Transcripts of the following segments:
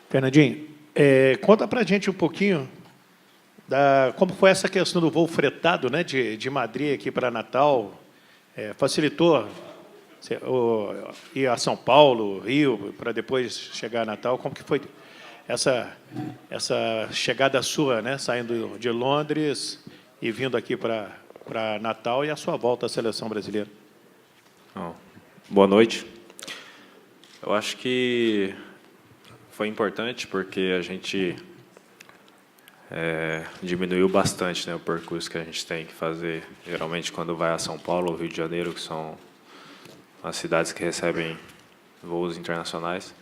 Fernandinho, conta para a gente um pouquinho como foi essa questão do voo fretado, né, de Madrid aqui para Natal. Facilitou ir a São Paulo, Rio, para depois chegar a Natal? Como que foi essa chegada sua, né, saindo de Londres e vindo aqui para Natal e a sua volta à seleção brasileira? Boa noite. Eu acho que foi importante porque a gente diminuiu bastante, né, o percurso que a gente tem que fazer, geralmente, quando vai a São Paulo ou Rio de Janeiro, que são as cidades que recebem voos internacionais.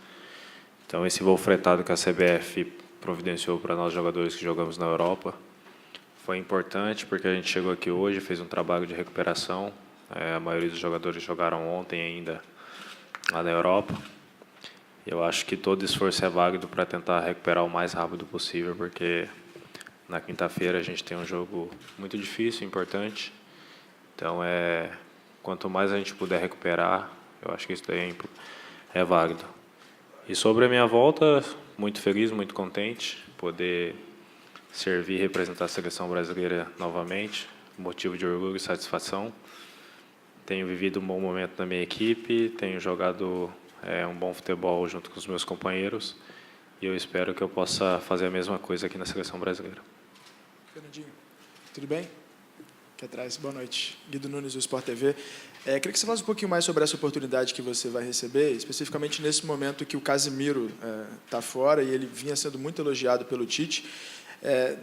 Então, esse voo fretado que a CBF providenciou para nós, jogadores que jogamos na Europa, foi importante porque a gente chegou aqui hoje, fez um trabalho de recuperação. A maioria dos jogadores jogaram ontem ainda lá na Europa. Eu acho que todo esforço é válido para tentar recuperar o mais rápido possível, porque na quinta-feira a gente tem um jogo muito difícil, importante. Então, quanto mais a gente puder recuperar, eu acho que isso daí é válido. E sobre a minha volta, muito feliz, muito contente, poder servir e representar a seleção brasileira novamente, motivo de orgulho e satisfação. Tenho vivido um bom momento na minha equipe, tenho jogado um bom futebol junto com os meus companheiros e eu espero que eu possa fazer a mesma coisa aqui na seleção brasileira. Fernandinho, tudo bem? Aqui atrás, boa noite. Guido Nunes, do Sport TV. Queria que você falasse um pouquinho mais sobre essa oportunidade que você vai receber, especificamente nesse momento que o Casemiro está fora e ele vinha sendo muito elogiado pelo Tite.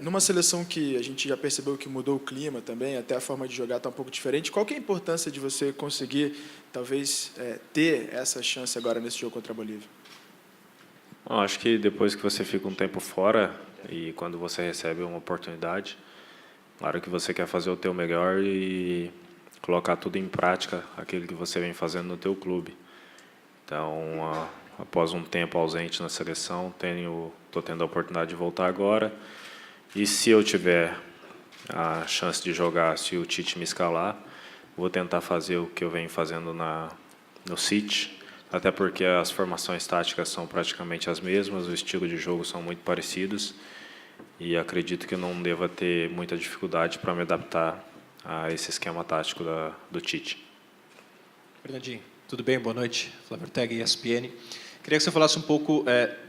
Numa seleção que a gente já percebeu que mudou o clima também, até a forma de jogar está um pouco diferente, qual que é a importância de você conseguir, talvez, ter essa chance agora nesse jogo contra a Bolívia? Bom, acho que depois que você fica um tempo fora e quando você recebe uma oportunidade, claro que você quer fazer o teu melhor e colocar tudo em prática, aquilo que você vem fazendo no teu clube. Então, após um tempo ausente na seleção, estou tendo a oportunidade de voltar agora. E se eu tiver a chance de jogar, se o Tite me escalar, vou tentar fazer o que eu venho fazendo no City, até porque as formações táticas são praticamente as mesmas, o estilo de jogo são muito parecidos, e acredito que eu não deva ter muita dificuldade para me adaptar a esse esquema tático do Tite. Fernandinho, tudo bem? Boa noite. Flávio Ortega, ESPN. Queria que você falasse um pouco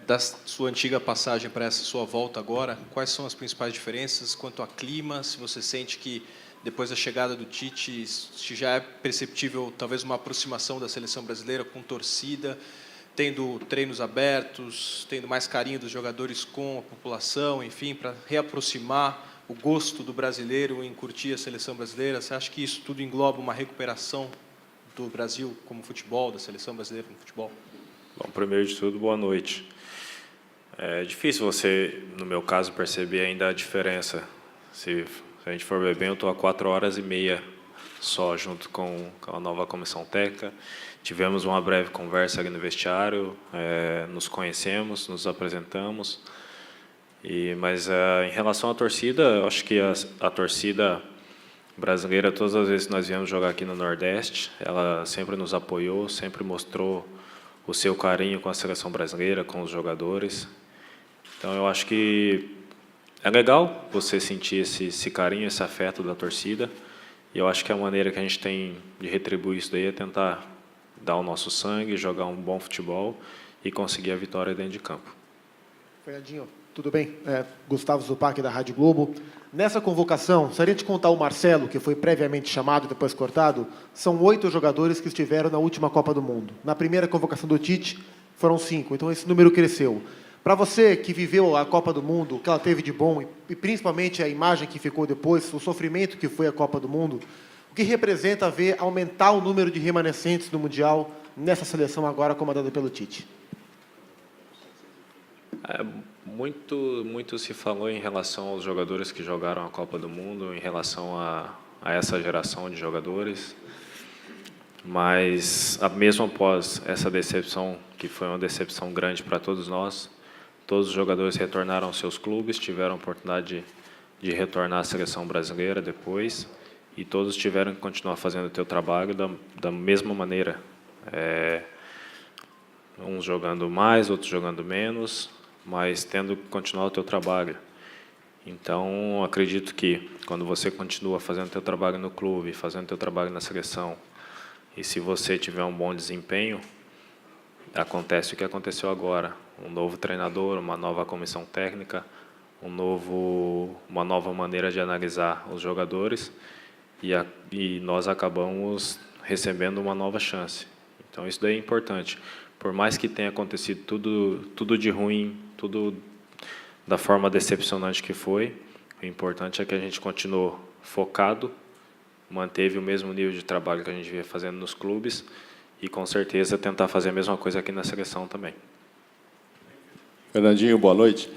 da sua antiga passagem para essa sua volta agora. Quais são as principais diferenças quanto ao clima? Se você sente que, depois da chegada do Tite, se já é perceptível talvez uma aproximação da seleção brasileira com torcida, tendo treinos abertos, tendo mais carinho dos jogadores com a população, enfim, para reaproximar o gosto do brasileiro em curtir a seleção brasileira. Você acha que isso tudo engloba uma recuperação do Brasil como futebol, da seleção brasileira como futebol? Bom, primeiro de tudo, boa noite. É difícil você, no meu caso, perceber ainda a diferença. Se a gente for ver bem, eu estou há 4h30 só junto com a nova comissão técnica. Tivemos uma breve conversa ali no vestiário, nos conhecemos, nos apresentamos. Mas em relação à torcida, eu acho que a torcida brasileira, todas as vezes que nós viemos jogar aqui no Nordeste, ela sempre nos apoiou, sempre mostrou o seu carinho com a seleção brasileira, com os jogadores. Então, eu acho que é legal você sentir esse carinho, esse afeto da torcida. E eu acho que a maneira que a gente tem de retribuir isso daí é tentar dar o nosso sangue, jogar um bom futebol e conseguir a vitória dentro de campo. Fernandinho, tudo bem? Gustavo Zupac, da Rádio Globo. Nessa convocação, se a gente contar o Marcelo, que foi previamente chamado e depois cortado, são 8 jogadores que estiveram na última Copa do Mundo. Na primeira convocação do Tite, foram 5, então esse número cresceu. Para você que viveu a Copa do Mundo, o que ela teve de bom, e principalmente a imagem que ficou depois, o sofrimento que foi a Copa do Mundo, o que representa ver aumentar o número de remanescentes no Mundial nessa seleção agora comandada pelo Tite? Muito se falou em relação aos jogadores que jogaram a Copa do Mundo, em relação a essa geração de jogadores, mas mesmo após essa decepção, que foi uma decepção grande para todos nós, todos os jogadores retornaram aos seus clubes, tiveram a oportunidade de retornar à seleção brasileira depois, e todos tiveram que continuar fazendo o seu trabalho da mesma maneira, uns jogando mais, outros jogando menos, mas tendo que continuar o teu trabalho. Então, acredito que quando você continua fazendo o teu trabalho no clube, fazendo o teu trabalho na seleção, e se você tiver um bom desempenho, acontece o que aconteceu agora. Um novo treinador, uma nova comissão técnica, uma nova maneira de analisar os jogadores, e nós acabamos recebendo uma nova chance. Então, isso daí é importante. Por mais que tenha acontecido tudo de ruim, tudo da forma decepcionante que foi, o importante é que a gente continuou focado, manteve o mesmo nível de trabalho que a gente vinha fazendo nos clubes e, com certeza, tentar fazer a mesma coisa aqui na seleção também. Fernandinho, boa noite.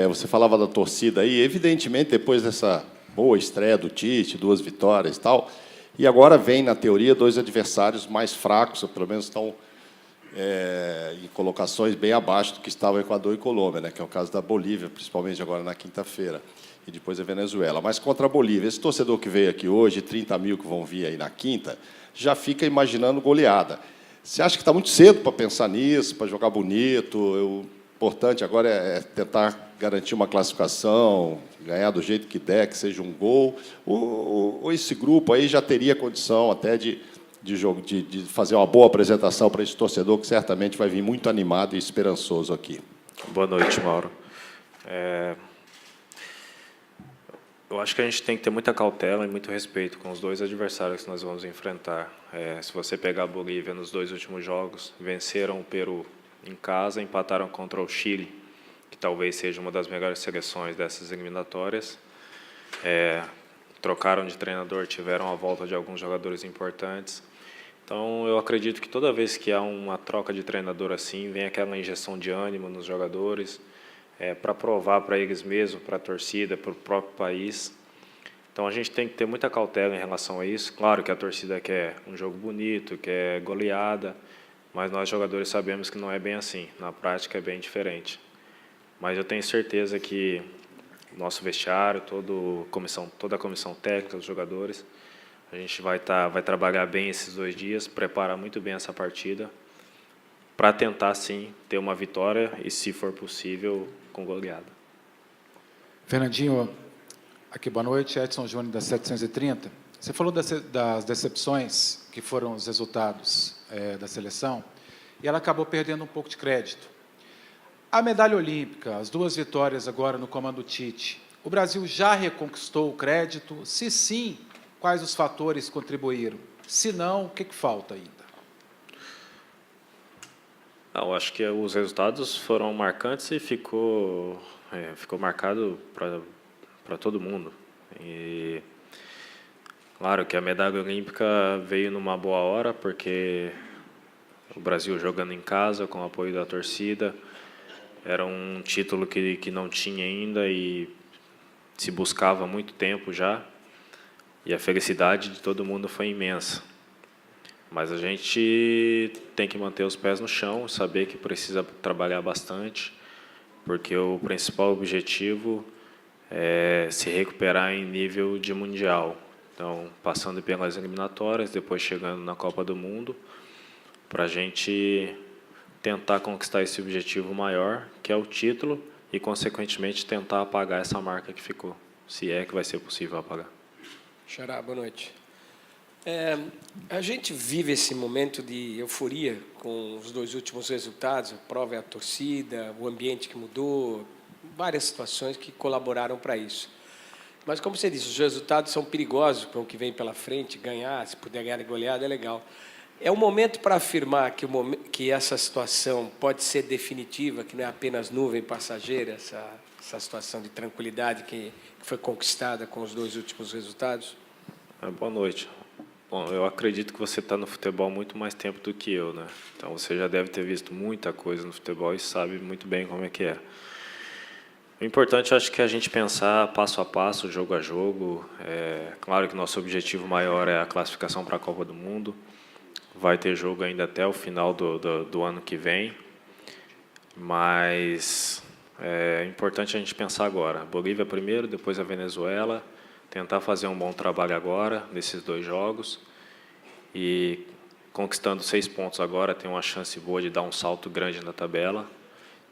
Você falava da torcida aí, evidentemente, depois dessa boa estreia do Tite, 2 vitórias e tal, e agora vem, na teoria, 2 adversários mais fracos, ou pelo menos estão em colocações bem abaixo do que estavam Equador e Colômbia, né, que é o caso da Bolívia, principalmente agora na quinta-feira, e depois a Venezuela. Mas contra a Bolívia, esse torcedor que veio aqui hoje, 30 mil que vão vir aí na quinta, já fica imaginando goleada. Você acha que está muito cedo para pensar nisso, para jogar bonito? O importante agora é tentar garantir uma classificação, ganhar do jeito que der, que seja um gol. Ou esse grupo aí já teria condição até de fazer uma boa apresentação para esse torcedor, que certamente vai vir muito animado e esperançoso aqui. Boa noite, Mauro. Eu acho que a gente tem que ter muita cautela e muito respeito com os 2 adversários que nós vamos enfrentar. Se você pegar a Bolívia nos 2 últimos jogos, venceram o Peru em casa, empataram contra o Chile, que talvez seja uma das melhores seleções dessas eliminatórias. Trocaram de treinador, tiveram a volta de alguns jogadores importantes. Então, eu acredito que toda vez que há uma troca de treinador assim, vem aquela injeção de ânimo nos jogadores, para provar para eles mesmos, para a torcida, para o próprio país. Então, a gente tem que ter muita cautela em relação a isso. Claro que a torcida quer um jogo bonito, quer goleada, mas nós, jogadores, sabemos que não é bem assim. Na prática, é bem diferente. Mas eu tenho certeza que nosso vestiário, toda a comissão técnica, os jogadores, a gente vai trabalhar bem esses 2 dias, preparar muito bem essa partida, para tentar, sim, ter uma vitória e, se for possível, com goleada. Fernandinho, aqui, boa noite, Edson Júnior, da 730. Você falou das decepções que foram os resultados da seleção, e ela acabou perdendo um pouco de crédito. A medalha olímpica, as 2 vitórias agora no comando Tite, o Brasil já reconquistou o crédito? Se sim, quais os fatores contribuíram? Se não, o que falta ainda? Eu acho que os resultados foram marcantes e ficou marcado para todo mundo. E claro que a medalha olímpica veio numa boa hora, porque o Brasil jogando em casa, com o apoio da torcida, era um título que não tinha ainda e se buscava há muito tempo já, e a felicidade de todo mundo foi imensa. Mas a gente tem que manter os pés no chão, saber que precisa trabalhar bastante, porque o principal objetivo é se recuperar em nível de mundial. Então, passando pelas eliminatórias, depois chegando na Copa do Mundo, para a gente tentar conquistar esse objetivo maior, que é o título, e, consequentemente, tentar apagar essa marca que ficou, se é que vai ser possível apagar. Xará, boa noite. A gente vive esse momento de euforia com os 2 últimos resultados, a prova é a torcida, o ambiente que mudou, várias situações que colaboraram para isso. Mas, como você disse, os resultados são perigosos para o que vem pela frente, ganhar, se puder ganhar de goleada, é legal. É um momento para afirmar que essa situação pode ser definitiva, que não é apenas nuvem passageira, essa situação de tranquilidade que foi conquistada com os 2 últimos resultados? Boa noite. Bom, eu acredito que você está no futebol muito mais tempo do que eu, né? Então, você já deve ter visto muita coisa no futebol e sabe muito bem como é que é. O importante, acho que é a gente pensar passo a passo, jogo a jogo. Claro que nosso objetivo maior é a classificação para a Copa do Mundo. Vai ter jogo ainda até o final do ano que vem. Mas é importante a gente pensar agora. Bolívia primeiro, depois a Venezuela. Tentar fazer um bom trabalho agora, nesses 2 jogos. E, conquistando 6 pontos agora, tem uma chance boa de dar um salto grande na tabela.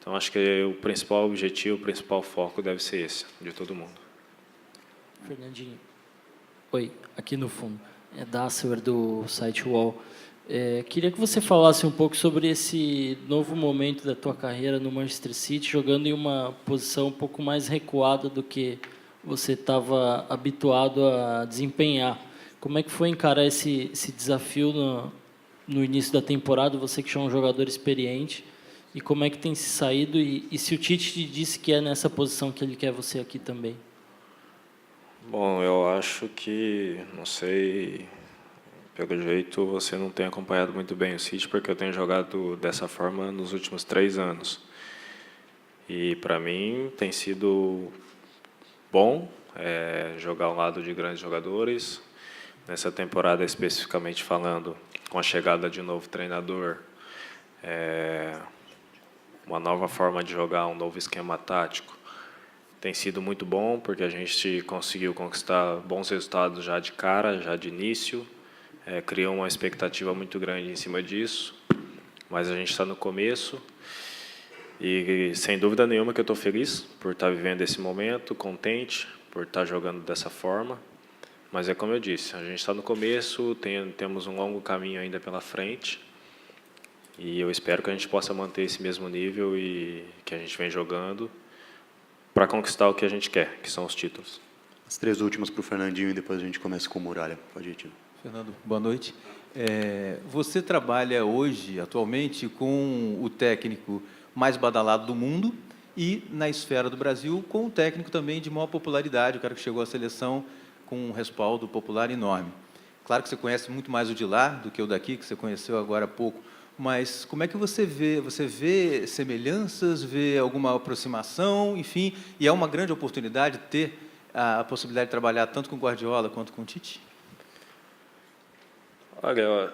Então, acho que o principal objetivo, o principal foco deve ser esse, de todo mundo. Fernandinho. Oi, aqui no fundo. É Dasser, do site UOL. Queria que você falasse um pouco sobre esse novo momento da tua carreira no Manchester City, jogando em uma posição um pouco mais recuada do que você estava habituado a desempenhar. Como é que foi encarar esse desafio no início da temporada, você que já é um jogador experiente, e como é que tem se saído, e se o Tite te disse que é nessa posição que ele quer você aqui também? Bom, eu acho que, não sei, pelo jeito você não tem acompanhado muito bem o City, porque eu tenho jogado dessa forma nos últimos 3 anos. E, para mim, tem sido bom jogar ao lado de grandes jogadores. Nessa temporada, especificamente falando, com a chegada de um novo treinador, uma nova forma de jogar, um novo esquema tático, tem sido muito bom, porque a gente conseguiu conquistar bons resultados já de cara, já de início, criou uma expectativa muito grande em cima disso, mas a gente está no começo e, sem dúvida nenhuma, que eu estou feliz por estar vivendo esse momento, contente por estar jogando dessa forma, mas é como eu disse, a gente está no começo, temos um longo caminho ainda pela frente, e eu espero que a gente possa manter esse mesmo nível e que a gente vem jogando para conquistar o que a gente quer, que são os títulos. As 3 últimas para o Fernandinho e depois a gente começa com o Muralha. Pode ir, Tino. Fernando, boa noite. Você trabalha hoje, atualmente, com o técnico mais badalado do mundo e, na esfera do Brasil, com o técnico também de maior popularidade, o cara que chegou à seleção com um respaldo popular enorme. Claro que você conhece muito mais o de lá do que o daqui, que você conheceu agora há pouco, mas como é que você vê? Você vê semelhanças, vê alguma aproximação, enfim, e é uma grande oportunidade ter a possibilidade de trabalhar tanto com o Guardiola quanto com o Tite? Olha,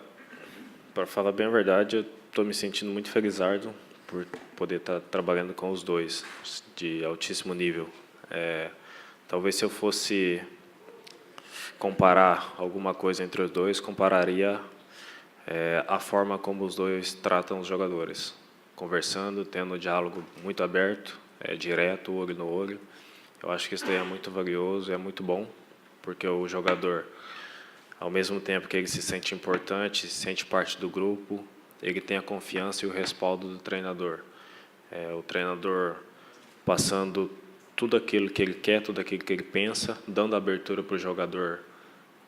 para falar bem a verdade, eu estou me sentindo muito felizardo por poder estar trabalhando com os dois, de altíssimo nível. Talvez se eu fosse comparar alguma coisa entre os dois, compararia a forma como os dois tratam os jogadores, conversando, tendo um diálogo muito aberto, direto, olho no olho. Eu acho que isso daí é muito valioso, é muito bom, porque o jogador, ao mesmo tempo que ele se sente importante, se sente parte do grupo, ele tem a confiança e o respaldo do treinador. O treinador passando tudo aquilo que ele quer, tudo aquilo que ele pensa, dando abertura para o jogador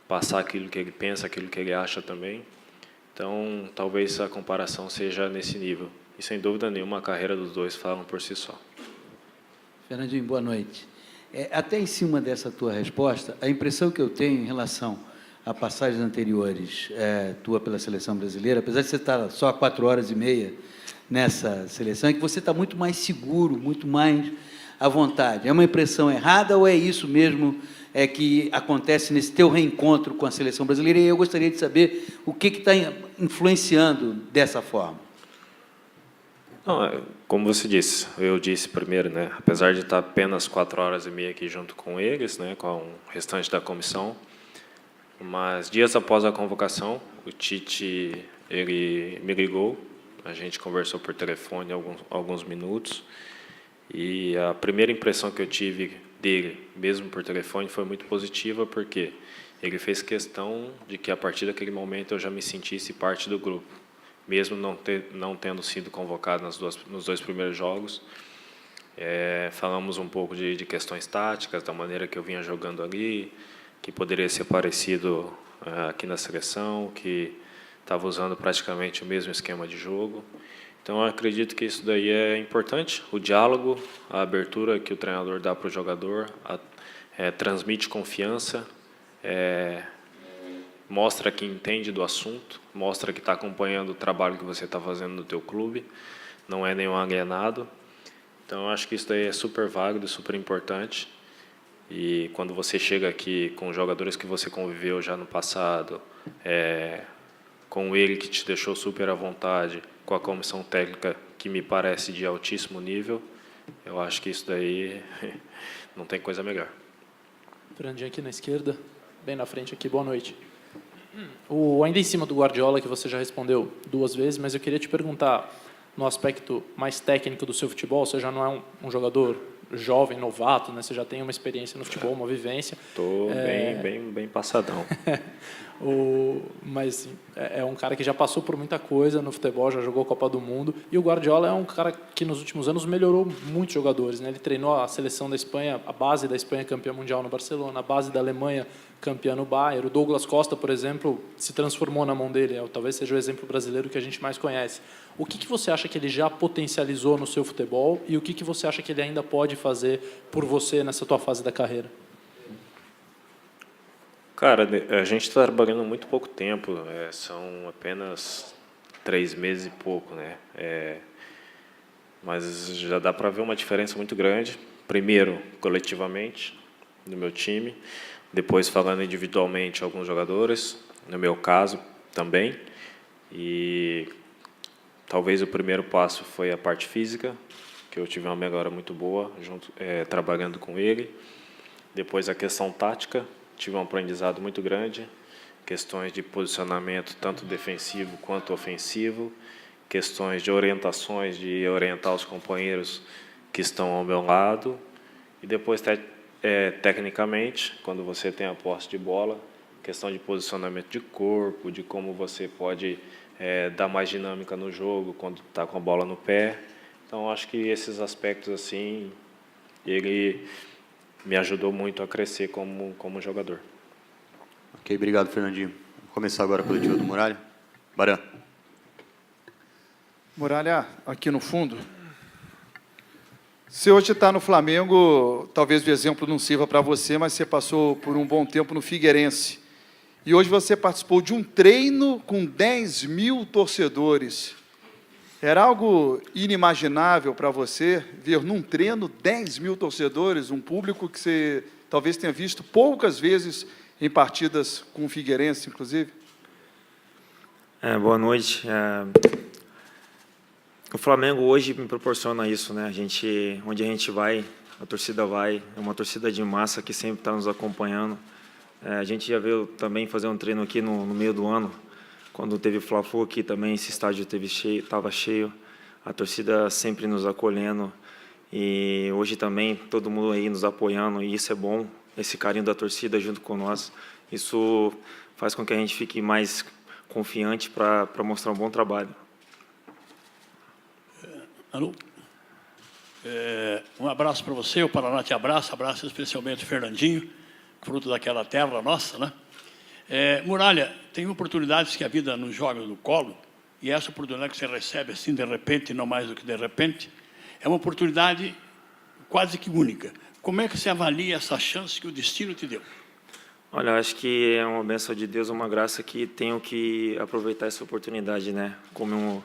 passar aquilo que ele pensa, aquilo que ele acha também. Então, talvez a comparação seja nesse nível. E, sem dúvida nenhuma, a carreira dos dois falam por si só. Fernandinho, boa noite. Até em cima dessa tua resposta, a impressão que eu tenho em relação a passagens anteriores tua pela seleção brasileira, apesar de você estar só há 4 horas e meia nessa seleção, é que você está muito mais seguro, muito mais à vontade. É uma impressão errada ou é isso mesmo que acontece nesse teu reencontro com a seleção brasileira? E eu gostaria de saber o que está influenciando dessa forma. Não, como você disse, eu disse primeiro, né, apesar de estar apenas 4 horas e meia aqui junto com eles, né, com o restante da comissão, mas dias após a convocação, o Tite ele me ligou, a gente conversou por telefone alguns minutos, e a primeira impressão que eu tive dele, mesmo por telefone, foi muito positiva, porque ele fez questão de que a partir daquele momento eu já me sentisse parte do grupo, mesmo não tendo sido convocado nos 2 primeiros jogos. Falamos um pouco de questões táticas, da maneira que eu vinha jogando ali, que poderia ser parecido aqui na seleção, que estava usando praticamente o mesmo esquema de jogo. Então, eu acredito que isso daí é importante, o diálogo, a abertura que o treinador dá para o jogador, transmite confiança, mostra que entende do assunto, mostra que está acompanhando o trabalho que você está fazendo no teu clube, não é nenhum alienado. Então, eu acho que isso daí é super válido, super importante. E quando você chega aqui com jogadores que você conviveu já no passado, com ele que te deixou super à vontade, com a comissão técnica que me parece de altíssimo nível, eu acho que isso daí não tem coisa melhor. Fernandinho aqui na esquerda, bem na frente aqui, boa noite. Ainda em cima do Guardiola, que você já respondeu 2 vezes, mas eu queria te perguntar, no aspecto mais técnico do seu futebol? Você já não é um jogador jovem, novato, né? Você já tem uma experiência no futebol, uma vivência. Estou bem passadão. Mas é um cara que já passou por muita coisa no futebol, já jogou Copa do Mundo. E o Guardiola é um cara que nos últimos anos melhorou muitos jogadores, né? Ele treinou a seleção da Espanha, a base da Espanha campeã mundial no Barcelona, a base da Alemanha campeã no Bayern. O Douglas Costa, por exemplo, se transformou na mão dele. Talvez seja o exemplo brasileiro que a gente mais conhece. O que você acha que ele já potencializou no seu futebol e o que você acha que ele ainda pode fazer por você nessa tua fase da carreira? Cara, a gente está trabalhando muito pouco tempo, são apenas 3 meses e pouco, né? Mas já dá para ver uma diferença muito grande. Primeiro, coletivamente, no meu time. Depois, falando individualmente, alguns jogadores. No meu caso, também. E talvez o primeiro passo foi a parte física, que eu tive uma melhora muito boa, trabalhando com ele. Depois, a questão tática. Tive um aprendizado muito grande, questões de posicionamento tanto defensivo quanto ofensivo, questões de orientações, de orientar os companheiros que estão ao meu lado, e depois, tecnicamente, quando você tem a posse de bola, questão de posicionamento de corpo, de como você pode dar mais dinâmica no jogo quando está com a bola no pé. Então, acho que esses aspectos, assim, ele me ajudou muito a crescer como jogador. Ok, obrigado, Fernandinho. Vou começar agora a coletiva do Muralha. Baran. Muralha, aqui no fundo. Você hoje está no Flamengo, talvez o exemplo não sirva para você, mas você passou por um bom tempo no Figueirense. E hoje você participou de um treino com 10 mil torcedores. Era algo inimaginável para você ver num treino 10 mil torcedores, um público que você talvez tenha visto poucas vezes em partidas com o Figueirense, inclusive? Boa noite. O Flamengo hoje me proporciona isso, né? Onde a gente vai, a torcida vai, é uma torcida de massa que sempre está nos acompanhando. A gente já veio também fazer um treino aqui no meio do ano, quando teve Fla-Flu aqui também, esse estádio estava cheio, a torcida sempre nos acolhendo, e hoje também todo mundo aí nos apoiando, e isso é bom, esse carinho da torcida junto com nós, isso faz com que a gente fique mais confiante para mostrar um bom trabalho. Alô? Um abraço para você, o Paraná te abraça, abraço especialmente o Fernandinho, fruto daquela terra nossa, né? Muralha, tem oportunidades que a vida nos joga no colo, e essa oportunidade que você recebe assim de repente, não mais do que de repente, é uma oportunidade quase que única. Como é que você avalia essa chance que o destino te deu? Olha, acho que é uma bênção de Deus, uma graça que tenho que aproveitar essa oportunidade, né? Como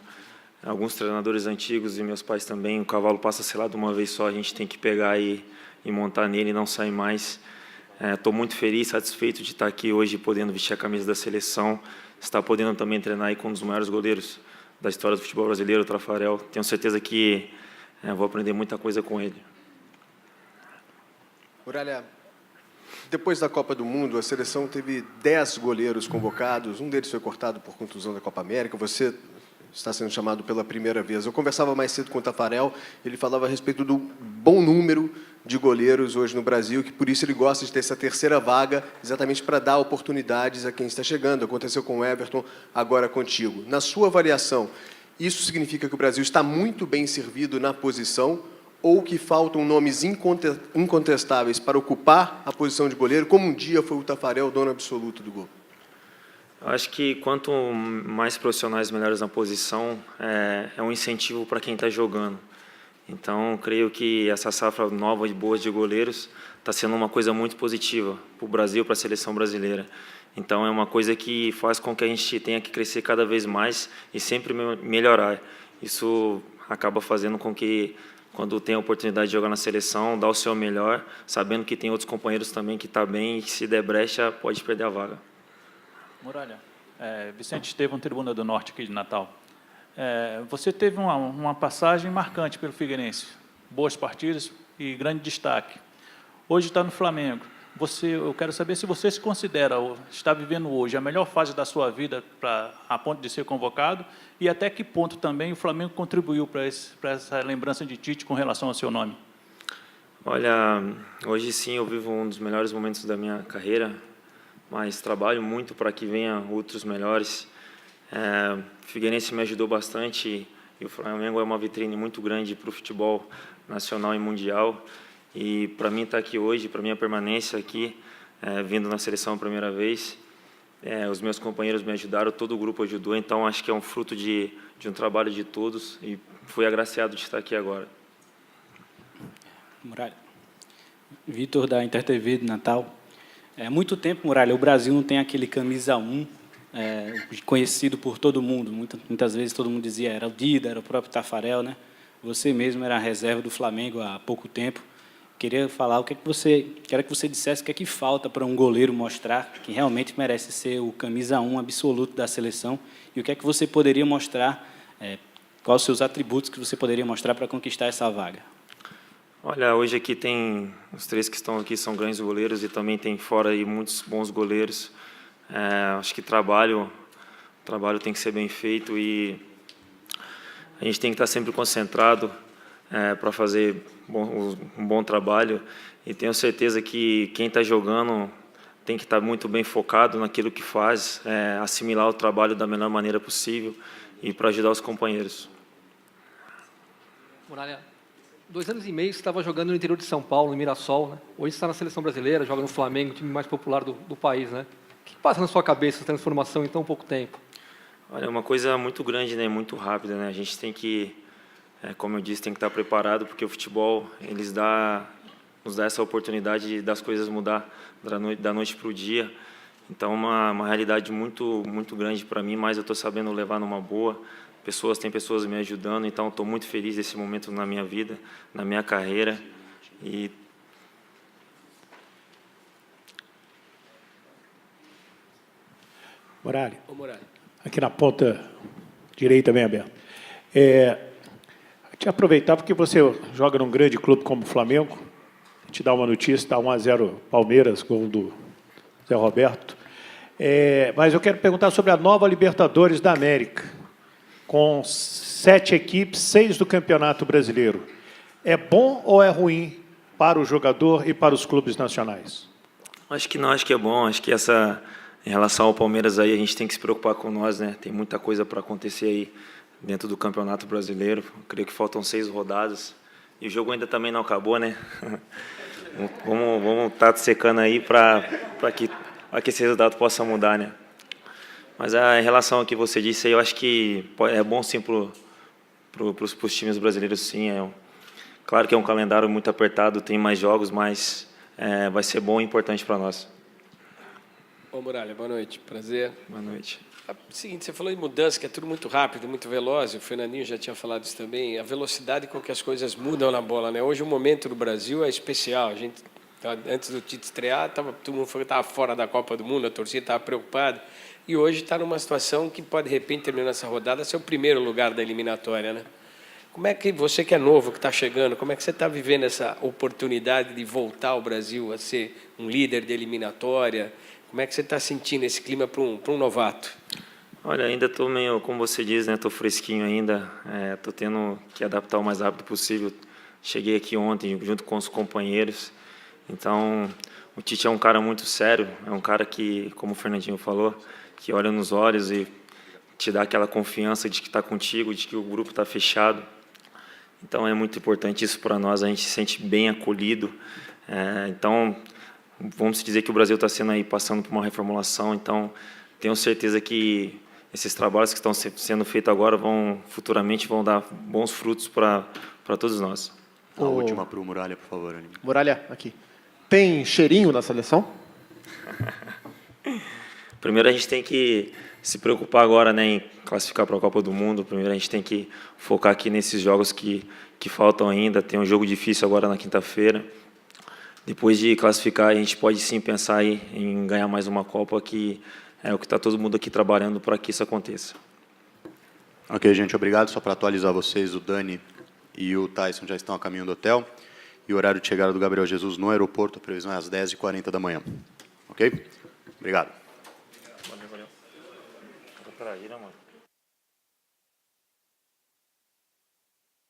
alguns treinadores antigos e meus pais também, o cavalo passa selado uma vez só, a gente tem que pegar e montar nele e não sair mais. Estou muito feliz, satisfeito de estar aqui hoje, podendo vestir a camisa da seleção, estar podendo também treinar aí com um dos maiores goleiros da história do futebol brasileiro, o Tafarel. Tenho certeza que vou aprender muita coisa com ele. Muralha, depois da Copa do Mundo, a seleção teve 10 goleiros convocados, um deles foi cortado por contusão da Copa América, você está sendo chamado pela primeira vez. Eu conversava mais cedo com o Tafarel, ele falava a respeito do bom número de goleiros hoje no Brasil, que por isso ele gosta de ter essa terceira vaga, exatamente para dar oportunidades a quem está chegando. Aconteceu com o Everton, agora contigo. Na sua avaliação, isso significa que o Brasil está muito bem servido na posição ou que faltam nomes incontestáveis para ocupar a posição de goleiro, como um dia foi o Tafarel, o dono absoluto do gol? Acho que quanto mais profissionais melhores na posição, é um incentivo para quem está jogando. Então, creio que essa safra nova e boa de goleiros está sendo uma coisa muito positiva para o Brasil, para a seleção brasileira. Então, é uma coisa que faz com que a gente tenha que crescer cada vez mais e sempre melhorar. Isso acaba fazendo com que, quando tem a oportunidade de jogar na seleção, dá o seu melhor, sabendo que tem outros companheiros também que estão bem e que, se der brecha, pode perder a vaga. Muralha, Vicente Estevão, Tribuna do Norte, aqui de Natal. Você teve uma passagem marcante pelo Figueirense, boas partidas e grande destaque. Hoje está no Flamengo. eu quero saber se você se considera, está vivendo hoje, a melhor fase da sua vida a ponto de ser convocado, e até que ponto também o Flamengo contribuiu para essa lembrança de Tite com relação ao seu nome. Olha, hoje sim eu vivo um dos melhores momentos da minha carreira, mas trabalho muito para que venha outros melhores. O Figueirense me ajudou bastante e o Flamengo é uma vitrine muito grande para o futebol nacional e mundial. E para mim estar aqui hoje, para minha permanência aqui, vindo na seleção a primeira vez, os meus companheiros me ajudaram, todo o grupo ajudou, então acho que é um fruto de um trabalho de todos e fui agraciado de estar aqui agora. Muralha. Vitor, da InterTV de Natal. Há muito tempo, Muralha, o Brasil não tem aquele camisa 1 conhecido por todo mundo. Muitas vezes todo mundo dizia era o Dida, era o próprio Tafarel, né? Você mesmo era a reserva do Flamengo há pouco tempo. Queria falar quero que você dissesse o que é que falta para um goleiro mostrar que realmente merece ser o camisa 1 absoluto da seleção e o que é que você poderia mostrar, quais os seus atributos que você poderia mostrar para conquistar essa vaga. Olha, hoje aqui tem os 3 que estão aqui são grandes goleiros e também tem fora aí muitos bons goleiros. Acho que trabalho tem que ser bem feito e a gente tem que estar sempre concentrado para fazer um bom trabalho e tenho certeza que quem está jogando tem que estar muito bem focado naquilo que faz, assimilar o trabalho da melhor maneira possível e para ajudar os companheiros. Muralha, 2 anos e meio você estava jogando no interior de São Paulo, no Mirassol, né? Hoje você está na seleção brasileira, joga no Flamengo, o time mais popular do país, né? O que passa na sua cabeça essa transformação em tão pouco tempo? Olha, é uma coisa muito grande, né? Muito rápida, né? A gente tem que, como eu disse, tem que estar preparado porque o futebol nos dá essa oportunidade das coisas mudar da noite para o dia. Então, uma realidade muito grande para mim, mas eu estou sabendo levar numa boa. Tem pessoas me ajudando, então estou muito feliz desse momento na minha vida, na minha carreira. E Muralha, Ô, Muralha. aqui na ponta direita bem aberta. Te aproveitar porque você joga num grande clube como o Flamengo, te dá uma notícia, está 1-0 Palmeiras, gol do Zé Roberto. Mas eu quero perguntar sobre a nova Libertadores da América, com 7 equipes, 6 do Campeonato Brasileiro. É bom ou é ruim para o jogador e para os clubes nacionais? acho que não, acho que é bom. Acho que em relação ao Palmeiras aí, a gente tem que se preocupar com nós, né? Tem muita coisa para acontecer aí dentro do Campeonato Brasileiro. Eu creio que faltam 6 rodadas e o jogo ainda também não acabou, né? Vamos estar secando aí para que esse resultado possa mudar, né? Mas em relação ao que você disse aí, eu acho que é bom sim para os times brasileiros, sim. Claro que é um calendário muito apertado, tem mais jogos, mas vai ser bom e importante para nós. Ô, Muralha, boa noite. Prazer. Boa noite. Seguinte, você falou em mudança, que é tudo muito rápido, muito veloz, o Fernandinho já tinha falado isso também, a velocidade com que as coisas mudam na bola, né? Hoje o momento do Brasil é especial. A gente, antes do Tite estrear, todo mundo estava fora da Copa do Mundo, a torcida estava preocupada, e hoje está numa situação que pode, de repente, terminar essa rodada, ser o primeiro lugar da eliminatória, né? Como é que você que é novo, que está chegando, como é que você está vivendo essa oportunidade de voltar ao Brasil a ser um líder de eliminatória? Como é que você está sentindo esse clima para um novato? Olha, ainda estou meio, como você diz, né? Estou fresquinho ainda. Estou tendo que adaptar o mais rápido possível. Cheguei aqui ontem junto com os companheiros. Então, o Tite é um cara muito sério. É um cara que, como o Fernandinho falou, que olha nos olhos e te dá aquela confiança de que está contigo, de que o grupo está fechado. Então, é muito importante isso para nós. A gente se sente bem acolhido. Então, vamos dizer que o Brasil está sendo aí passando por uma reformulação. Então, tenho certeza que esses trabalhos que estão sendo feitos agora futuramente vão dar bons frutos para todos nós. A última para o Muralha, por favor. Aline. Muralha, aqui. Tem cheirinho na seleção? Primeiro a gente tem que se preocupar agora, né, em classificar para a Copa do Mundo. Primeiro a gente tem que focar aqui nesses jogos que faltam ainda. Tem um jogo difícil agora na quinta-feira. Depois de classificar, a gente pode sim pensar aí em ganhar mais uma Copa, que é o que está todo mundo aqui trabalhando para que isso aconteça. Ok, gente, obrigado. Só para atualizar vocês, o Dani e o Tyson já estão a caminho do hotel. e o horário de chegada do Gabriel Jesus no aeroporto, a previsão é às 10h40 da manhã. Ok? Obrigado. Valeu. Pra ir, né, mano?